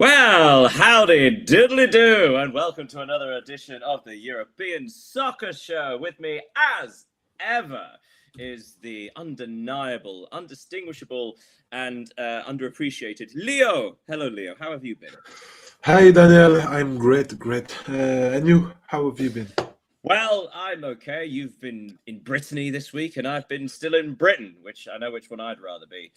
Well, howdy diddly do, and welcome to another edition of the European Soccer Show. With me, as ever, is the undeniable, undistinguishable, and underappreciated Leo. Hello, Leo. How have you been? Hi Daniel, I'm great. And you, how have you been? Well, I'm okay. You've been in Brittany this week, and I've been still in Britain, which I know which one I'd rather be.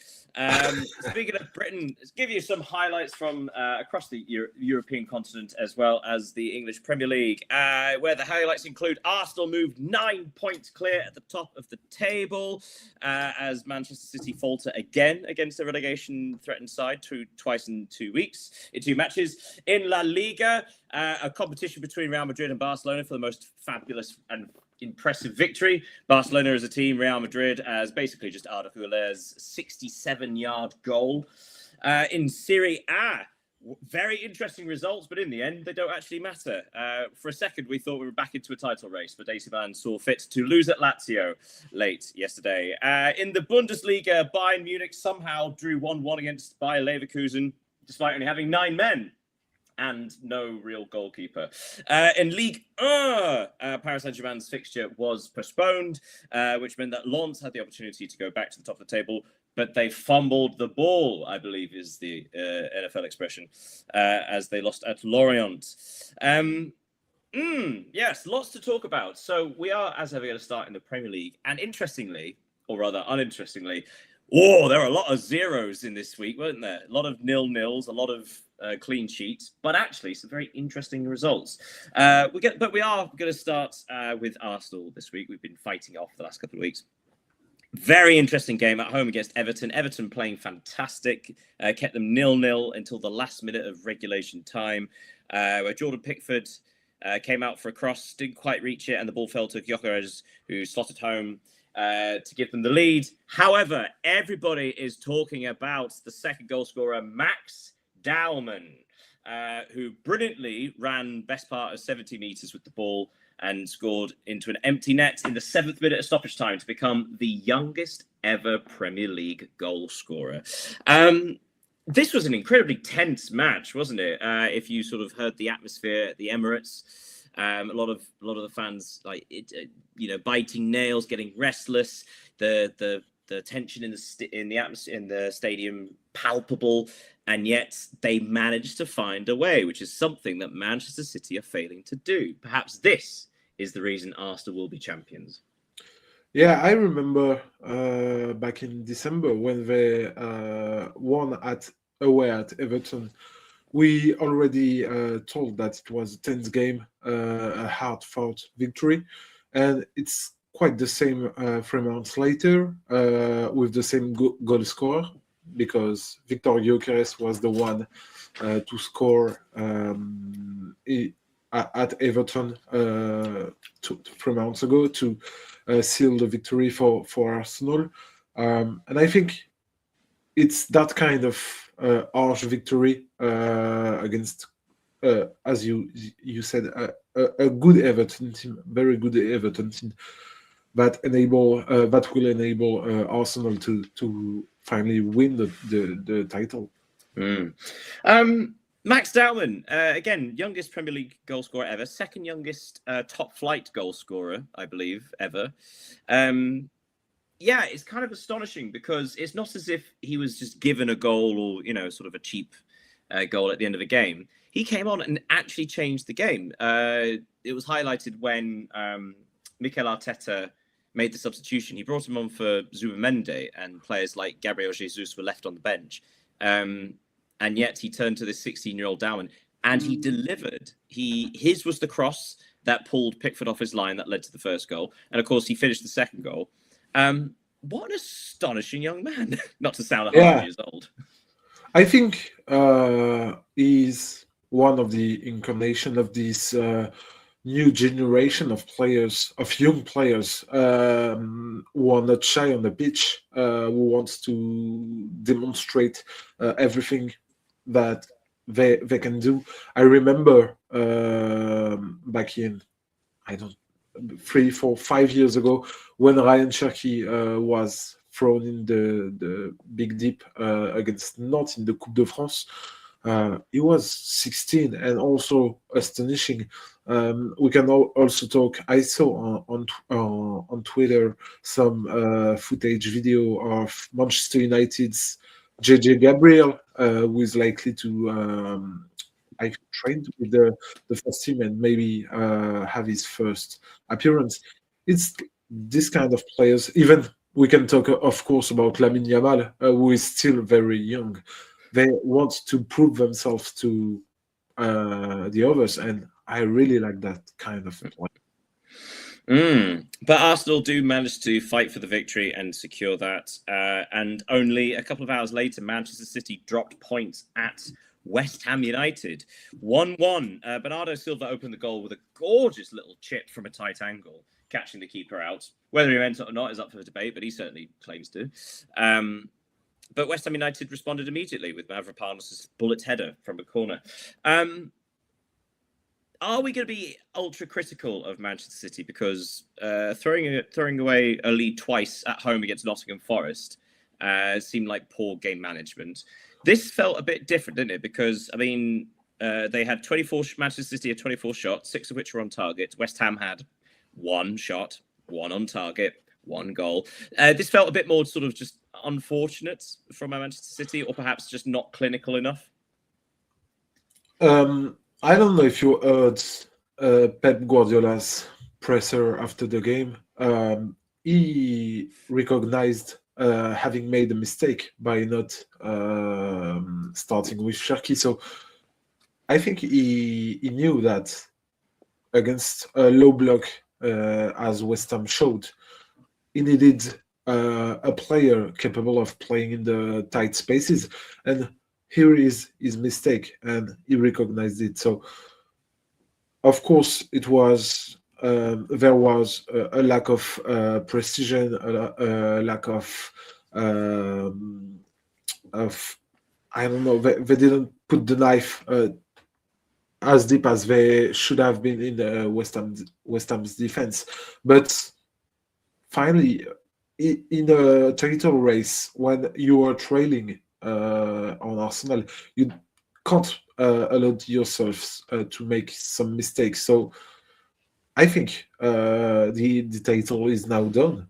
Speaking of Britain, let's give you some highlights from across the European continent as well as the English Premier League, where the highlights include Arsenal moved 9 points clear at the top of the table as Manchester City falter again against the relegation-threatened side twice in 2 weeks, in 2 matches. In La Liga, a competition between Real Madrid and Barcelona for the most fabulous and impressive victory. Barcelona as a team, Real Madrid as basically just Arda Güler's 67-yard goal. In Serie A, very interesting results, but in the end, they don't actually matter. For a second, we thought we were back into a title race, but AC Milan saw fit to lose at Lazio late yesterday. In the Bundesliga, Bayern Munich somehow drew 1-1 against Bayer Leverkusen, despite only having 9 men and no real goalkeeper. In Ligue 1, Paris Saint-Germain's fixture was postponed, which meant that Lens had the opportunity to go back to the top of the table, but they fumbled the ball, I believe is the NFL expression, as they lost at Lorient. Yes, lots to talk about. So we are, as ever, going to start in the Premier League. And interestingly, or rather uninterestingly, there are a lot of zeros in this week, weren't there? A lot of nil-nils, a lot of clean sheets, but actually some very interesting results. But we are going to start with Arsenal this week. We've been fighting off the last couple of weeks. Very interesting game at home against Everton. Everton playing fantastic, kept them 0-0 until the last minute of regulation time, where Jordan Pickford came out for a cross, didn't quite reach it, and the ball fell to Gyökeres, who slotted home to give them the lead. However, everybody is talking about the second goal scorer, Max Dowman, who brilliantly ran best part of 70 metres with the ball and scored into an empty net in the 7th minute of stoppage time to become the youngest ever Premier League goal scorer. This was an incredibly tense match, wasn't it? If you sort of heard the atmosphere at the Emirates, a lot of the fans biting nails, getting restless. The tension in the atmosphere in the stadium palpable, and yet they managed to find a way, which is something that Manchester City are failing to do. Perhaps this is the reason Arsenal will be champions. Yeah, I remember back in December when they won away at Everton. We already told that it was a tense game, a hard-fought victory, and it's quite the same 3 months later with the same goal scorer, because Victor Gyökeres was the one to score at Everton 3 months ago to seal the victory for Arsenal. And I think it's that kind of harsh victory against, as you said, a good Everton team, very good Everton team, that will enable Arsenal to finally win the title. Max Dowman, again, youngest Premier League goal scorer ever, second youngest top flight goal scorer, I believe, ever. Yeah, it's kind of astonishing because it's not as if he was just given a goal or, sort of a cheap goal at the end of a game. He came on and actually changed the game. It was highlighted when Mikel Arteta made the substitution. He brought him on for Zubimendi, and players like Gabriel Jesus were left on the bench. And yet he turned to this 16-year-old Dowman and he delivered. His was the cross that pulled Pickford off his line that led to the first goal. And of course, he finished the second goal. What an astonishing young man, not to sound 100 years old. I think he's one of the incarnation of this new generation of players, of young players who are not shy on the pitch, who wants to demonstrate everything that they can do. I remember back in, 3, 4, 5 years ago, when Ryan Cherky was thrown in the big deep against Nantes in the Coupe de France. he was 16 and also astonishing. We can also talk. I saw on Twitter some footage video of Manchester United's JJ Gabriel, who is likely to I trained with the first team and maybe have his first appearance. It's this kind of players. Even we can talk, of course, about Lamine Yamal, who is still very young. They want to prove themselves to the others, and I really like that kind of play. But Arsenal do manage to fight for the victory and secure that. And only a couple of hours later, Manchester City dropped points at West Ham United. 1-1. Bernardo Silva opened the goal with a gorgeous little chip from a tight angle, catching the keeper out. Whether he meant it or not is up for debate, but he certainly claims to. But West Ham United responded immediately with Mavropanos' bullet header from a corner. Are we going to be ultra critical of Manchester City because throwing away a lead twice at home against Nottingham Forest seemed like poor game management? This felt a bit different, didn't it? Because, I mean, they had Manchester City had 24 shots, 6 of which were on target. West Ham had 1 shot, 1 on target, 1 goal. This felt a bit more sort of just unfortunate from Manchester City, or perhaps just not clinical enough. I don't know if you heard Pep Guardiola's presser after the game. He recognized having made a mistake by not starting with Cherki. So I think he knew that against a low block, as West Ham showed, he needed a player capable of playing in the tight spaces. And here is his mistake, and he recognized it. So, of course, it was there was a lack of precision, a lack of I don't know. They didn't put the knife as deep as they should have been in the West Ham's defense. But finally, in a title race, when you are trailing on Arsenal, you can't allow yourselves to make some mistakes. So I think the title is now done.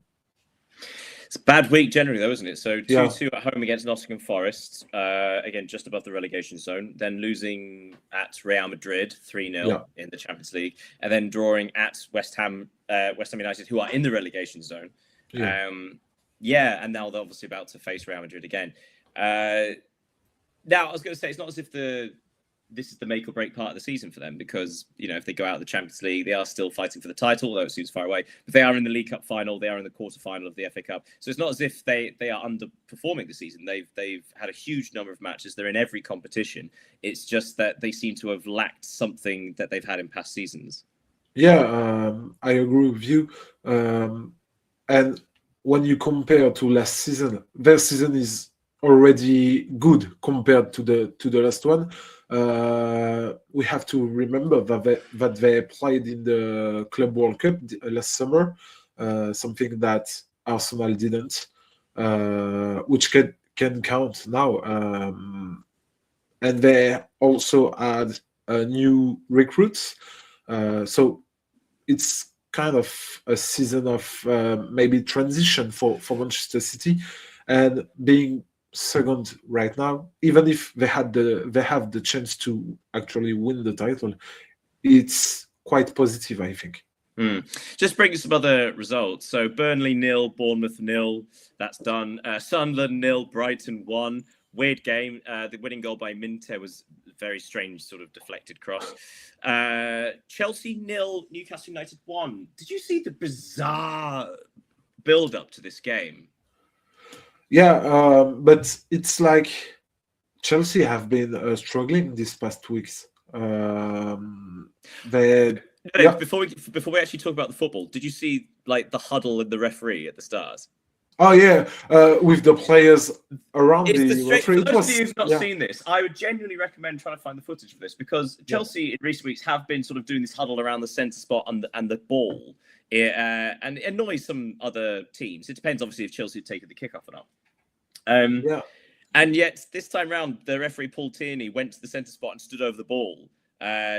It's a bad week generally, though, isn't it? So 2-2 at home against Nottingham Forest, again, just above the relegation zone. Then losing at Real Madrid 3-0 in the Champions League. And then drawing at West Ham United, who are in the relegation zone. And now they're obviously about to face Real Madrid again. Now, I was going to say, it's not as if this is the make or break part of the season for them, because, you know, if they go out of the Champions League, they are still fighting for the title, although it seems far away. But they are in the League Cup final. They are in the quarterfinal of the FA Cup. So it's not as if they are underperforming the season. They've had a huge number of matches. They're in every competition. It's just that they seem to have lacked something that they've had in past seasons. Yeah, I agree with you. And when you compare to last season, their season is already good compared to the last one. We have to remember that they played in the Club World Cup last summer, something that Arsenal didn't, which can count now. And they also had new recruits, so it's kind of a season of maybe transition for Manchester City, and being second right now, even if they have the chance to actually win the title, it's quite positive, I think. Just bringing some other results. So Burnley 0, Bournemouth 0. That's done. Sunderland 0, Brighton 1. Weird game. The winning goal by Minte was a very strange sort of deflected cross. Chelsea 0, Newcastle United 1. Did you see the bizarre build-up to this game? Yeah, but it's like Chelsea have been struggling these past weeks. Before we actually talk about the football, did you see like the huddle and the referee at the start? Oh yeah, with the players around the referee. For those of you who've not seen this, I would genuinely recommend trying to find the footage for this, because Chelsea in recent weeks have been sort of doing this huddle around the centre spot and the ball. And it annoys some other teams. It depends, obviously, if Chelsea have taken the kickoff or not. And yet, this time round, the referee, Paul Tierney, went to the centre spot and stood over the ball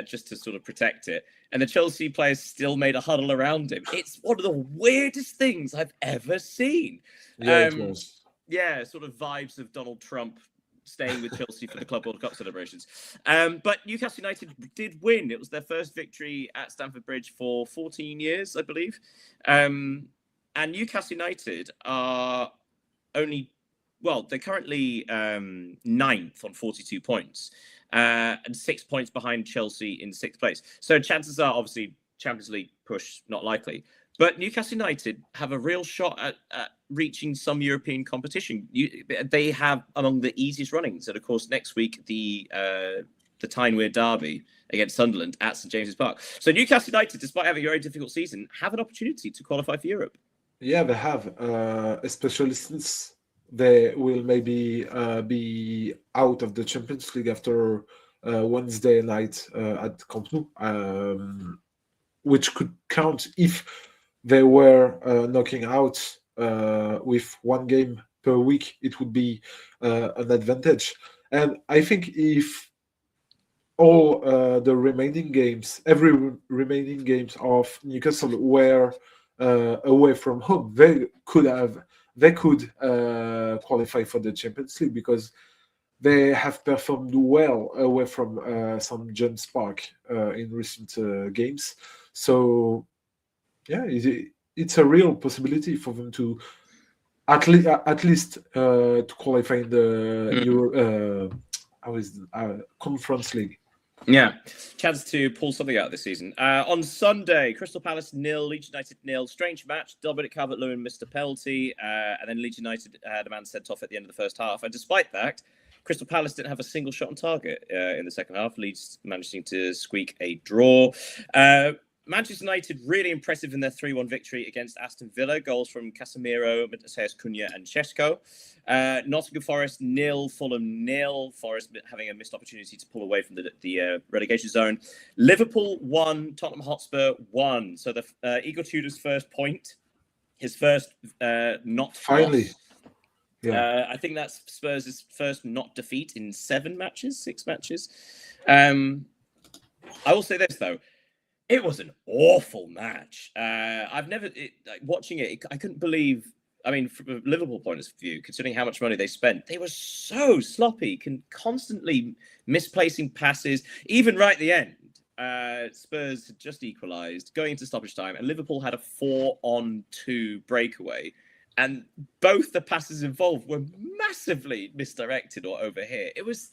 just to sort of protect it. And the Chelsea players still made a huddle around him. It's one of the weirdest things I've ever seen. Yeah, it was. Yeah, sort of vibes of Donald Trump staying with Chelsea for the Club World Cup celebrations. But Newcastle United did win. It was their first victory at Stamford Bridge for 14 years, I believe. And Newcastle United are they're currently ninth on 42 points and 6 points behind Chelsea in sixth place. So chances are, obviously, Champions League push not likely. But Newcastle United have a real shot at reaching some European competition. They have among the easiest runnings. And, of course, next week, the Tyne-Wear derby against Sunderland at St James's Park. So Newcastle United, despite having a very difficult season, have an opportunity to qualify for Europe. Yeah, they have, especially since they will maybe be out of the Champions League after Wednesday night at Camp Nou, which could count if they were knocking out with one game per week. It would be an advantage. And I think if all the remaining games, every remaining games of Newcastle were away from home, they could qualify for the Champions League because they have performed well away from St James Park in recent games. So, yeah, it's a real possibility for them to at least to qualify in the Conference League. Yeah, chance to pull something out this season. On Sunday, Crystal Palace 0, Leeds United 0. Strange match. Dominic Calvert-Lewin missed a penalty, and then Leeds United had a man sent off at the end of the first half. And despite that, Crystal Palace didn't have a single shot on target in the second half. Leeds managing to squeak a draw. Manchester United really impressive in their 3-1 victory against Aston Villa. Goals from Casemiro, Mateus Cunha and Chesko. Nottingham Forest 0, Fulham 0. Forest having a missed opportunity to pull away from the relegation zone. Liverpool 1, Tottenham Hotspur 1. So the Igor Tudor's first point, his first not finally loss. Yeah. I think that's Spurs' first not defeat in 6 matches. I will say this though. It was an awful match. Watching it, I couldn't believe. I mean, from a Liverpool point of view, considering how much money they spent, they were so sloppy, constantly misplacing passes. Even right at the end, Spurs had just equalised, going into stoppage time, and Liverpool had a 4-on-2 breakaway. And both the passes involved were massively misdirected or overhit. It was,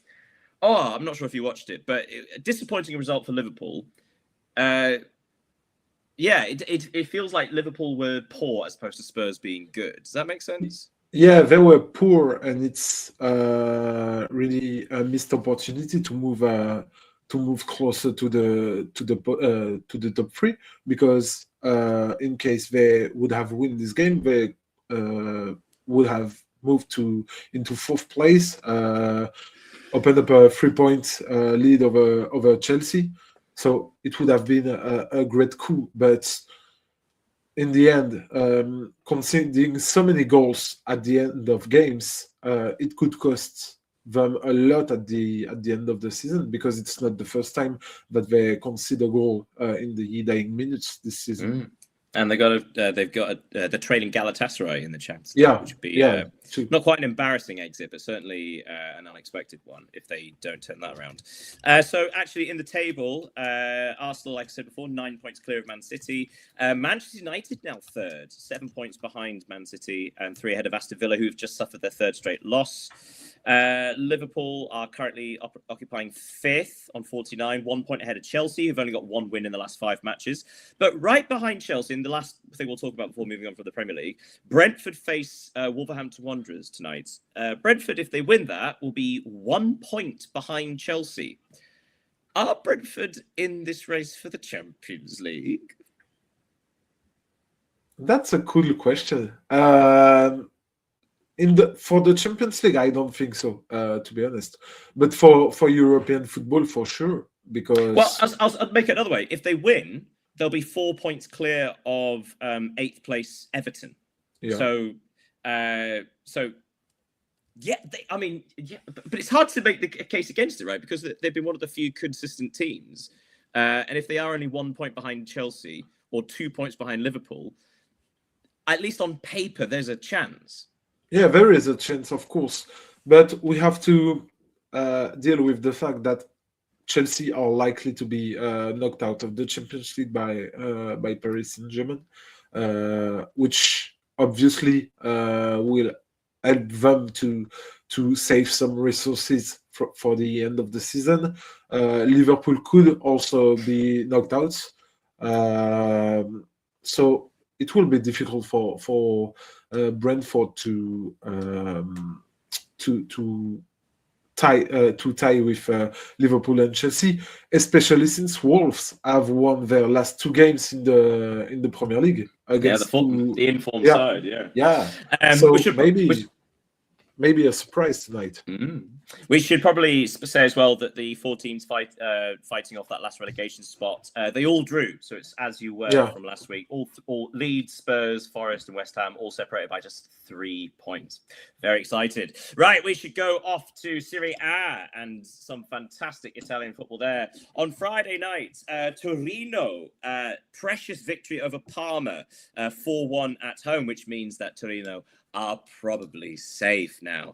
I'm not sure if you watched it, but a disappointing result for Liverpool. It feels like Liverpool were poor as opposed to Spurs being good. Does that make sense? Yeah, they were poor, and it's really a missed opportunity to move closer to the top 3, because in case they would have won this game, they would have moved into 4th place, opened up a 3-point lead over Chelsea. So it would have been a great coup, but in the end, conceding so many goals at the end of games, it could cost them a lot at the end of the season, because it's not the first time that they concede a goal in the dying minutes this season. And they've got the trailing Galatasaray in the Champions League, Yeah, which would be not quite an embarrassing exit, but certainly an unexpected one if they don't turn that around. So actually in the table, Arsenal, like I said before, 9 points clear of Man City. Manchester United now 3rd, 7 points behind Man City and 3 ahead of Aston Villa, who've just suffered their 3rd straight loss. Liverpool are currently occupying 5th on 49, 1 point ahead of Chelsea, who've only got 1 win in the last 5 matches. But right behind Chelsea, in the last thing we'll talk about before moving on from the Premier League, Brentford face Wolverhampton Wanderers tonight. Brentford, if they win that, will be 1 point behind Chelsea. Are Brentford in this race for the Champions League? That's a cool question. For the Champions League, I don't think so, to be honest. But for European football, for sure, because... Well, I'll make it another way. If they win, they'll be 4 points clear of 8th place Everton. Yeah. So Yeah, but it's hard to make the case against it, right? Because they've been one of the few consistent teams. And if they are only 1 point behind Chelsea or 2 points behind Liverpool, at least on paper, there's a chance. Yeah, there is a chance, of course, but we have to deal with the fact that Chelsea are likely to be knocked out of the Champions League by Paris Saint-Germain, which obviously will help them to save some resources for the end of the season. Liverpool could also be knocked out, so it will be difficult for Brentford to tie with Liverpool and Chelsea, especially since Wolves have won their last 2 games in the Premier League against the informed side. Yeah. So we should maybe a surprise tonight. We should probably say as well that the 4 teams fighting off that last relegation spot, they all drew. So it's as you were from last week. All Leeds, Spurs, Forest, and West Ham all separated by just 3 points. Very excited. Right, we should go off to Serie A and some fantastic Italian football there. On Friday night, Torino, precious victory over Parma, 4-1 at home, which means that Torino are probably safe now.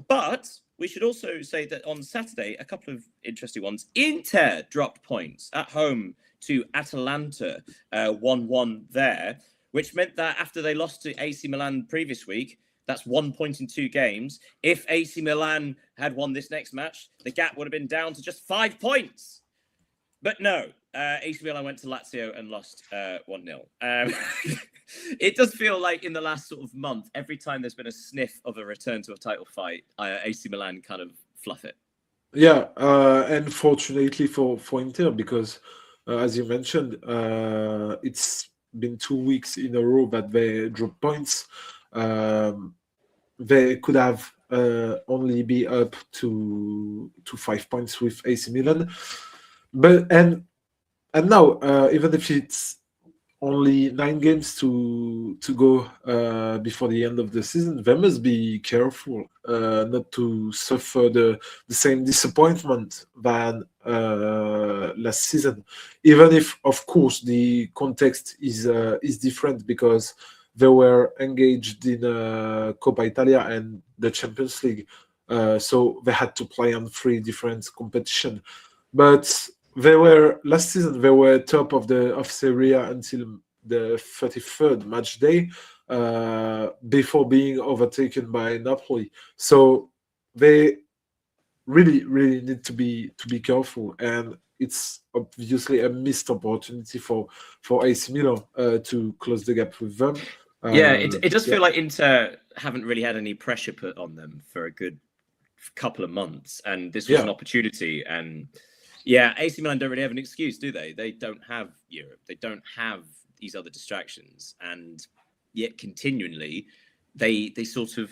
But we should also say that on Saturday, a couple of interesting ones. Inter dropped points at home to Atalanta, 1-1 there, which meant that after they lost to AC Milan previous week, that's 1 point in 2 games. If AC Milan had won this next match, the gap would have been down to just 5 points. But no, AC Milan went to Lazio and lost 1-0. It does feel like in the last sort of month, every time there's been a sniff of a return to a title fight, AC Milan kind of fluff it. Yeah, and fortunately for Inter, because as you mentioned, it's been 2 weeks in a row that they dropped points. They could have only be up to 5 points with AC Milan, but and now even if it's only 9 games to go before the end of the season, they must be careful not to suffer the same disappointment than last season. Even if, of course, the context is different because they were engaged in Coppa Italia and the Champions League, so they had to play on 3 different competitions. But last season they were top of Serie A until the 33rd match day, before being overtaken by Napoli. So they really need to be careful, and it's obviously a missed opportunity for AC Milan to close the gap with them. It does feel like Inter haven't really had any pressure put on them for a good couple of months, and this was an opportunity. And AC Milan don't really have an excuse, do they? They don't have Europe. They don't have these other distractions, and yet continually they sort of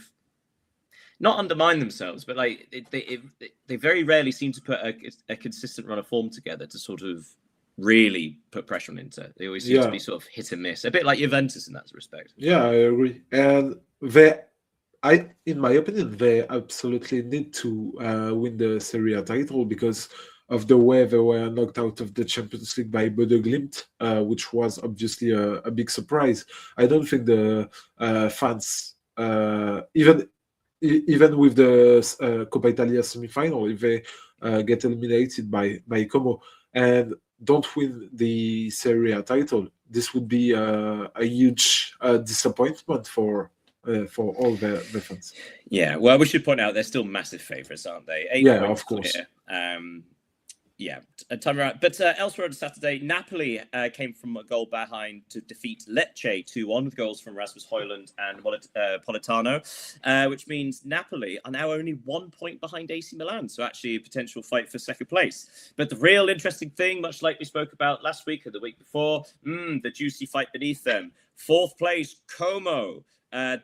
not undermine themselves, but like they very rarely seem to put a consistent run of form together to sort of really put pressure on Inter. They always seem to be sort of hit and miss, a bit like Juventus in that respect. Yeah, I agree. And in my opinion, they absolutely need to win the Serie A title because of the way they were knocked out of the Champions League by Bodo Glimt, which was obviously a big surprise. I don't think the fans, even with the Coppa Italia semi-final, if they get eliminated by Como and don't win the Serie A title, this would be a huge disappointment for all the fans. Yeah, well, we should point out they're still massive favourites, aren't they? 8 yeah, points of course. Clear. Time around. But elsewhere on Saturday, Napoli came from a goal behind to defeat Lecce 2-1 with goals from Rasmus Højlund and Politano, which means Napoli are now only 1 point behind AC Milan. So actually a potential fight for second place. But the real interesting thing, much like we spoke about last week or the week before, the juicy fight beneath them. 4th place, Como.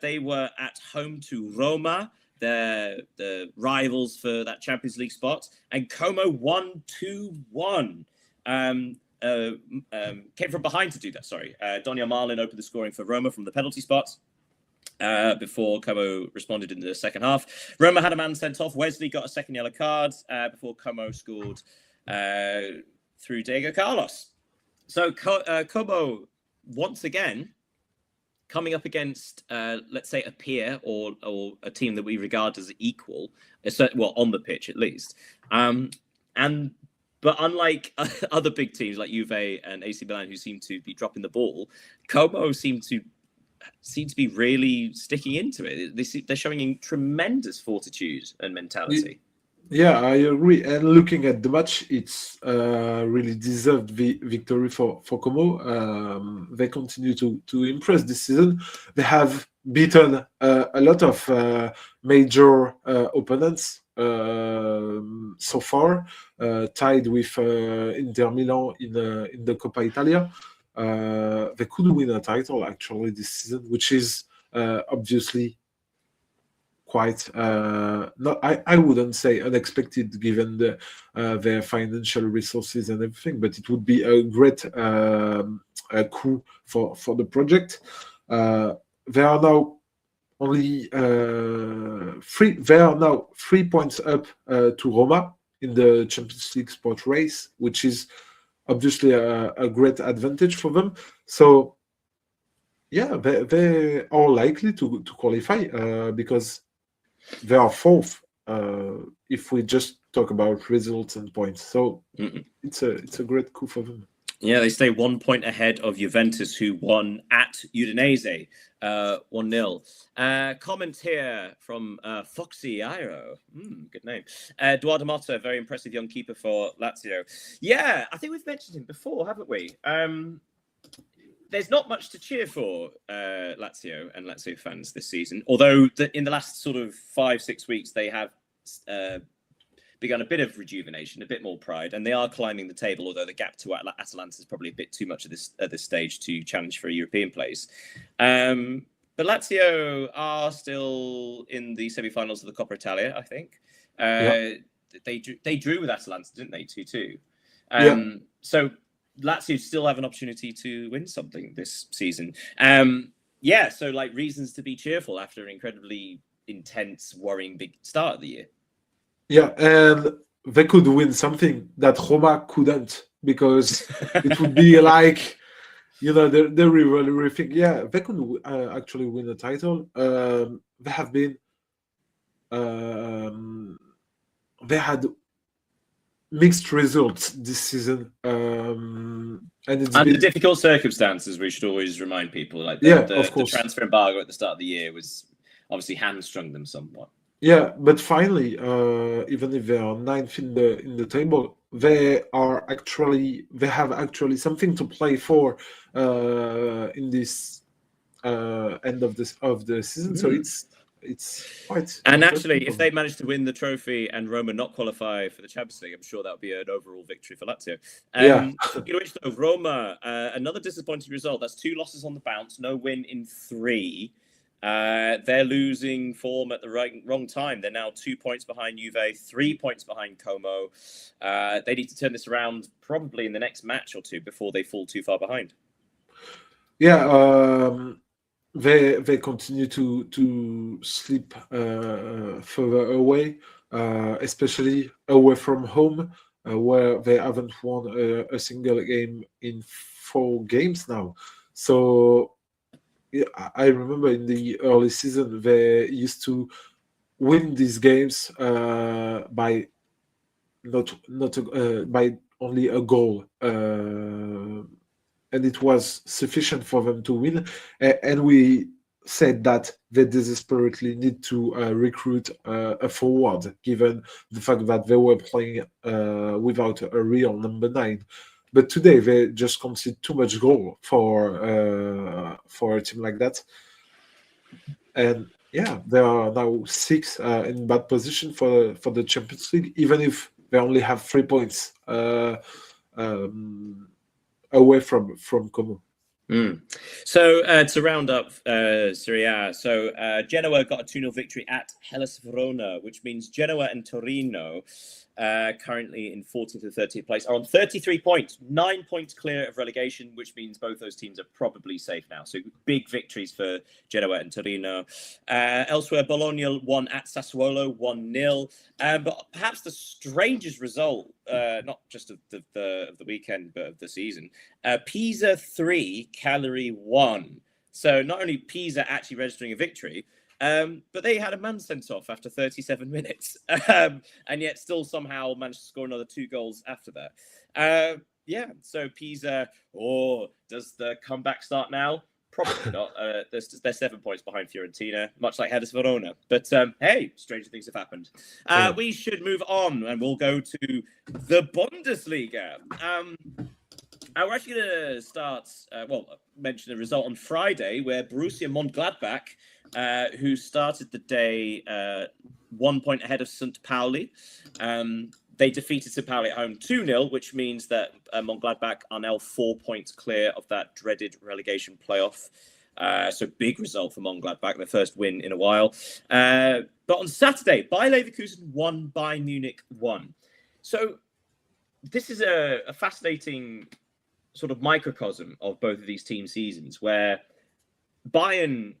They were at home to Roma, the rivals for that Champions League spot, and Como won 2-1. Came from behind to do that. Sorry, Donia Marlin opened the scoring for Roma from the penalty spot. before Como responded in the second half. Roma had a man sent off. Wesley got a second yellow card before Como scored through Diego Carlos. So Como, once again, coming up against, let's say, a peer or a team that we regard as equal, well, on the pitch at least. But unlike other big teams like Juve and AC Milan, who seem to be dropping the ball, Como seem to be really sticking into it. They're showing tremendous fortitude and mentality. Yeah, I agree. And looking at the match, it's really deserved victory for Como. They continue to impress this season. They have beaten a lot of major opponents so far, tied with Inter Milan in the Coppa Italia. They could win a title actually this season, which is obviously quite not. I wouldn't say unexpected given their financial resources and everything, but it would be a great coup for the project. They are now only three. They are now 3 points up to Roma in the Champions League spot race, which is obviously a great advantage for them. So yeah, they are likely to qualify because they are fourth if we just talk about results and points. So it's a great coup for them. Yeah, they stay 1 point ahead of Juventus, who won at Udinese 1-0. Comment here from Foxy Iro. Good name. Eduardo Motta, very impressive young keeper for Lazio. Yeah, I think we've mentioned him before, haven't we? There's not much to cheer for Lazio and Lazio fans this season, although in the last sort of 5-6 weeks, they have begun a bit of rejuvenation, a bit more pride, and they are climbing the table, although the gap to Atalanta is probably a bit too much at this stage to challenge for a European place. But Lazio are still in the semi-finals of the Coppa Italia, I think. They drew with Atalanta, didn't they, 2-2? So Lazio still have an opportunity to win something this season. So like reasons to be cheerful after an incredibly intense, worrying big start of the year. Yeah, and they could win something that Roma couldn't, because it would be like, the rivalry thing. Yeah, they could actually win the title. They have been, they had mixed results this season, and it's under difficult circumstances. We should always remind people, like the transfer embargo at the start of the year was obviously hamstrung them somewhat. Yeah, but finally, even if they are ninth in the table, they have actually something to play for in this end of the season. So it's quite. And actually, if they manage to win the trophy and Roma not qualify for the Champions League, I'm sure that would be an overall victory for Lazio. Which though, Roma, another disappointing result. That's 2 losses on the bounce, no win in 3. They're losing form at the wrong time. They're now 2 points behind Juve, 3 points behind Como. They need to turn this around probably in the next match or two before they fall too far behind. Yeah, they continue to slip further away, especially away from home, where they haven't won a single game in 4 games now. So yeah, I remember in the early season they used to win these games by by only a goal, and it was sufficient for them to win. And we said that they desperately need to recruit a forward, given the fact that they were playing without a real number 9. But today they just concede too much goal for a team like that, and yeah, they are now 6 in bad position for the Champions League, even if they only have 3 points away from Como. So to round up Serie A, so Genoa got a 2-0 victory at Hellas Verona, which means Genoa and Torino currently in 14th and 13th place, are on 33 points, 9 points clear of relegation, which means both those teams are probably safe now. So big victories for Genoa and Torino. Elsewhere, Bologna won at Sassuolo 1-0. But perhaps the strangest result, not just of the weekend, but of the season, Pisa 3, Cagliari 1. So not only Pisa actually registering a victory, but they had a man sent off after 37 minutes, and yet still somehow managed to score another 2 goals after that. So Pisa, does the comeback start now? Probably not. They're 7 points behind Fiorentina, much like Hellas Verona. But hey, stranger things have happened. We should move on, and we'll go to the Bundesliga. We're actually going to start, mention a result on Friday where Borussia Mönchengladbach, who started the day 1 point ahead of St. Pauli, they defeated St. Pauli at home 2-0, which means that Mönchengladbach are now 4 points clear of that dreaded relegation playoff. So big result for Mönchengladbach, their first win in a while. But on Saturday, Bayer Leverkusen won, Bayern Munich 1. So this is a fascinating sort of microcosm of both of these team seasons, where Bayern,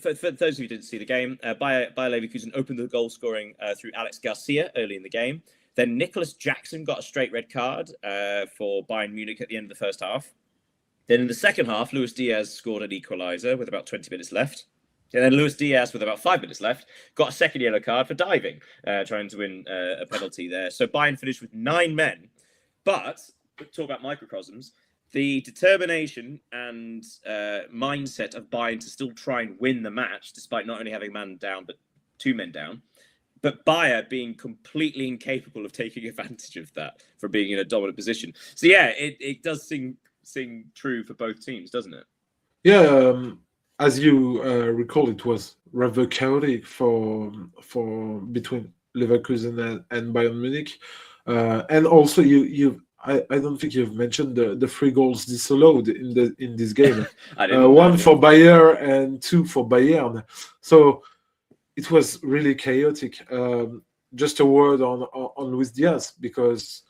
for those of you who didn't see the game, Bayer Leverkusen opened the goal scoring through Alex Garcia early in the game. Then Nicholas Jackson got a straight red card for Bayern Munich at the end of the first half. Then in the second half, Luis Diaz scored an equaliser with about 20 minutes left. And then Luis Diaz, with about 5 minutes left, got a second yellow card for diving, trying to win a penalty there. So Bayern finished with 9 men. But talk about microcosms, the determination and mindset of Bayern to still try and win the match, despite not only having a man down, but 2 men down, but Bayer being completely incapable of taking advantage of that for being in a dominant position. So yeah, it does sing true for both teams, doesn't it? Yeah, as you recall, it was rather chaotic for between Leverkusen and Bayern Munich, and also I don't think you've mentioned the 3 goals disallowed in this game. One for Bayer and 2 for Bayern. So it was really chaotic. Just a word on Luis Diaz, because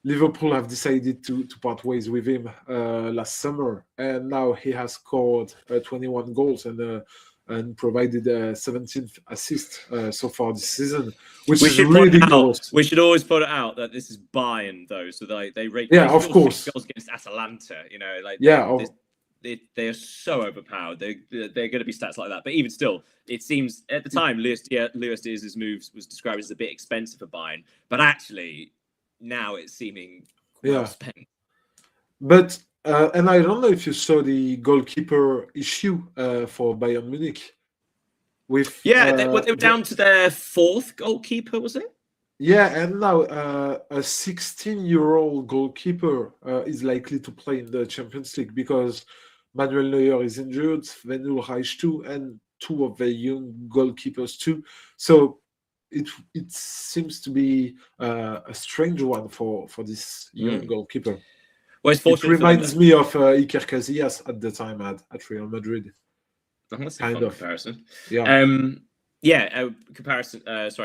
Liverpool have decided to part ways with him last summer, and now he has scored 21 goals and provided a 17th assist so far this season, which is ridiculous. We should always put it out that this is Bayern, though, so they rate of course goals against Atalanta. They are so overpowered. They're going to be stats like that. But even still, it seems at the time Luis Diaz's moves was described as a bit expensive for Bayern, but actually now it's seeming well spent. But and I don't know if you saw the goalkeeper issue for Bayern Munich. They were down to their 4th goalkeeper, was it? Yeah, and now a 16-year-old goalkeeper is likely to play in the Champions League because Manuel Neuer is injured, Sven Ulreich too, and 2 of the young goalkeepers too. So it seems to be a strange one for this young goalkeeper. Well, it reminds me of Iker Casillas at the time at Real Madrid. That's a fun comparison. Yeah. Comparison.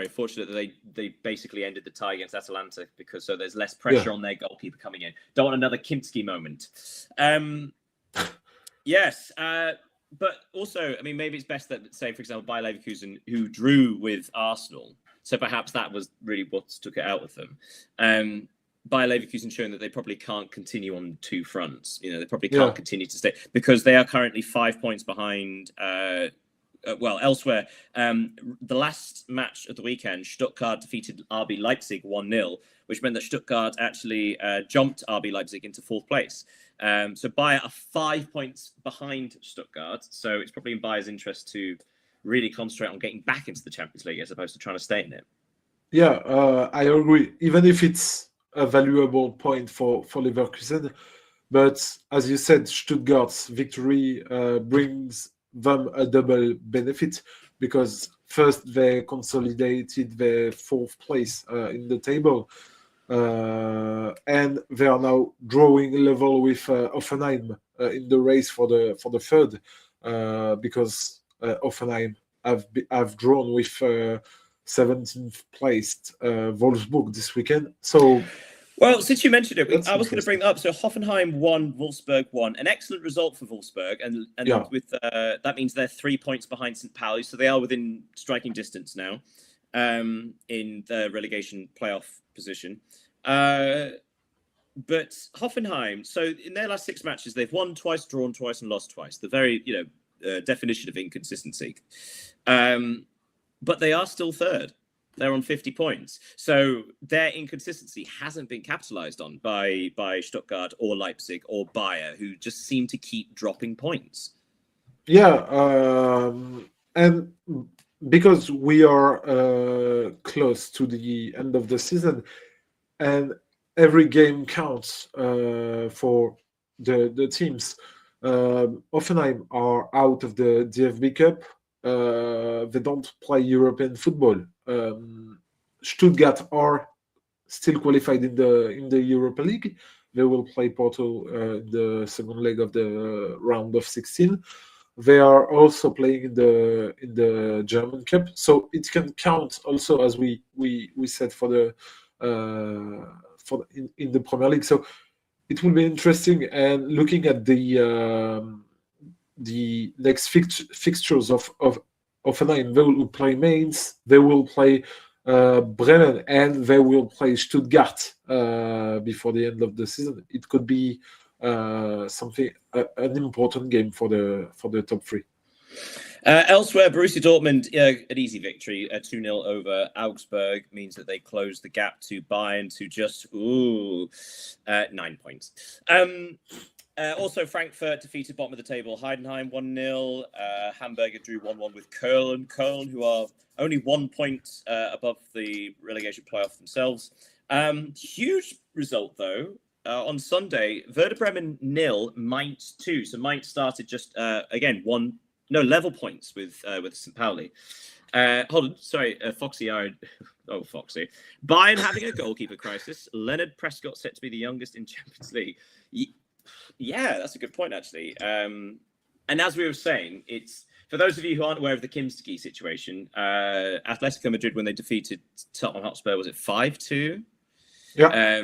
Fortunate that they basically ended the tie against Atalanta because there's less pressure on their goalkeeper coming in. Don't want another Kinski moment. Yes, but also, I mean, maybe it's best that, say, for example, Bayer Leverkusen, who drew with Arsenal, so perhaps that was really what took it out of them. Bayer Leverkusen showing that they probably can't continue on 2 fronts. They probably can't continue to stay because they are currently 5 points behind. Elsewhere, the last match of the weekend, Stuttgart defeated RB Leipzig 1-0, which meant that Stuttgart actually jumped RB Leipzig into 4th place. So Bayer are 5 points behind Stuttgart. So it's probably in Bayer's interest to really concentrate on getting back into the Champions League as opposed to trying to stay in it. Yeah, I agree. Even if it's a valuable point for Leverkusen, but as you said, Stuttgart's victory brings them a double benefit because first they consolidated their 4th place in the table, and they are now drawing level with Hoffenheim in the race for the 3rd, because Hoffenheim have drawn with 17th placed Wolfsburg this weekend. So, well, since you mentioned it, that's I was going to bring interesting. that up. So Hoffenheim won, Wolfsburg won. An excellent result for Wolfsburg, and Yeah. with that means they're 3 points behind St. Pauli, so they are within striking distance now, in the relegation playoff position. But Hoffenheim, so in their last 6 matches, they've won twice, drawn twice, and lost twice. The very, definition of inconsistency. But they are still third. They're on 50 points. So their inconsistency hasn't been capitalized on by Stuttgart or Leipzig or Bayer, who just seem to keep dropping points. Yeah, and because we are close to the end of the season, and every game counts for the teams. Offenheim are out of the DFB Cup. They don't play European football. Stuttgart are still qualified in the Europa League. They will play Porto in the second leg of the round of 16. They are also playing in the German Cup, so it can count also, as we said, for the in the Premier League. So it will be interesting. And looking at the next fixtures of Offenheim, they will play Mainz, they will play Bremen, and they will play Stuttgart before the end of the season. It could be something an important game for the top 3. Elsewhere, Borussia Dortmund, an easy victory, 2-0 over Augsburg, means that they close the gap to Bayern to just 9 points. Also, Frankfurt defeated bottom of the table Heidenheim 1-0. Hamburger drew 1-1 with Köln. Köln, who are only 1 point above the relegation playoff themselves. Huge result, though. On Sunday, Werder Bremen 0, Mainz 2. So Mainz started just, again, level points with St. Pauli. Hold on, sorry, Foxy. Foxy. Bayern having a goalkeeper crisis. Leonard Prescott set to be the youngest in Champions League. Yeah, that's a good point, actually. And as we were saying, it's for those of you who aren't aware of the Kimski situation. Atletico Madrid, when they defeated Tottenham Hotspur, was it 5-2? Yeah.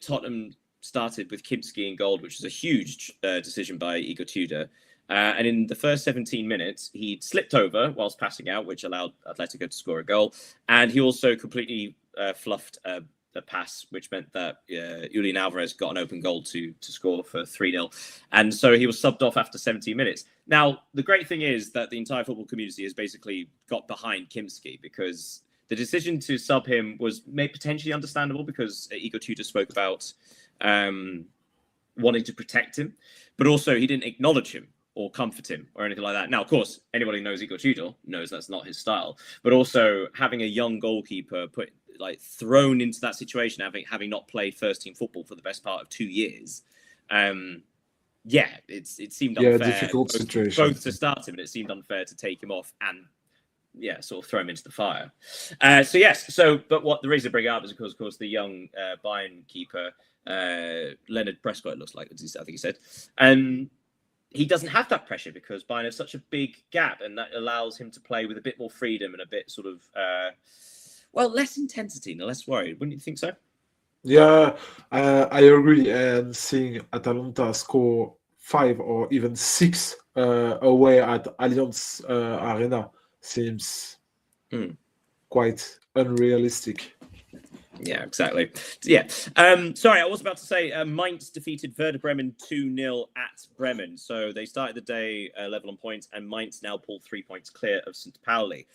Tottenham started with Kimski in goal, which was a huge decision by Igor Tudor. And in the first 17 minutes, he slipped over whilst passing out, which allowed Atletico to score a goal. And he also completely fluffed a pass, which meant that Julian Alvarez got an open goal to score for 3-0. And so he was subbed off after 17 minutes. Now, the great thing is that the entire football community has basically got behind Kimski, because the decision to sub him was potentially understandable, because Igor Tudor spoke about wanting to protect him, but also he didn't acknowledge him or comfort him or anything like that. Now, of course, anybody who knows Igor Tudor knows that's not his style, but also having a young goalkeeper thrown into that situation, having not played first team football for the best part of 2 years. It seemed unfair. Difficult situation. Both to start him, and it seemed unfair to take him off and sort of throw him into the fire. But what the reason to bring up is, of course, the young Bayern keeper, Leonard Prescott, it looks like, I think he said. He doesn't have that pressure because Bayern has such a big gap, and that allows him to play with a bit more freedom and a bit sort of, less intensity and less worried. Wouldn't you think so? Yeah, I agree. And seeing Atalanta score 5 or even 6 away at Allianz Arena seems quite unrealistic. Yeah, exactly. Yeah. Sorry, I was about to say Mainz defeated Werder Bremen 2-0 at Bremen. So they started the day level on points, and Mainz now pulled 3 points clear of St. Pauli.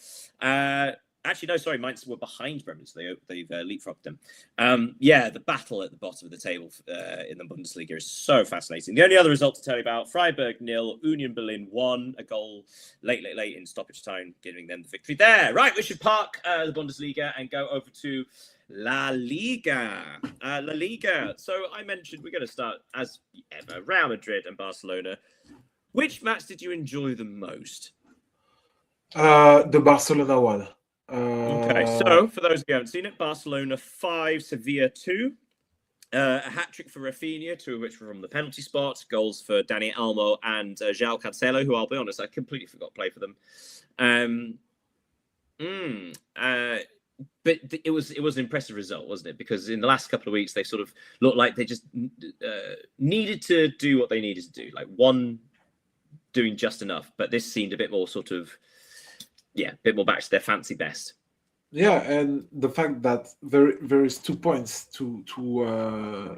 Actually, no, sorry, Mainz were behind Bremen, so they've leapfrogged them. The battle at the bottom of the table in the Bundesliga is so fascinating. The only other result to tell you about, Freiburg 0, Union Berlin 1, a goal late in stoppage time, giving them the victory there. Right, we should park the Bundesliga and go over to La Liga. So I mentioned we're going to start, as ever, Real Madrid and Barcelona. Which match did you enjoy the most? The Barcelona one. Okay, so for those who haven't seen it, Barcelona 5, Sevilla 2. A hat-trick for Raphinha, 2 of which were from the penalty spot. Goals for Dani Olmo and João Cancelo, who, I'll be honest, I completely forgot to play for them. But it was an impressive result, wasn't it? Because in the last couple of weeks, they sort of looked like they just needed to do what they needed to do. Like one doing just enough, but this seemed a bit more sort of, a bit more back to their fancy best. Yeah, and the fact that there is 2 points to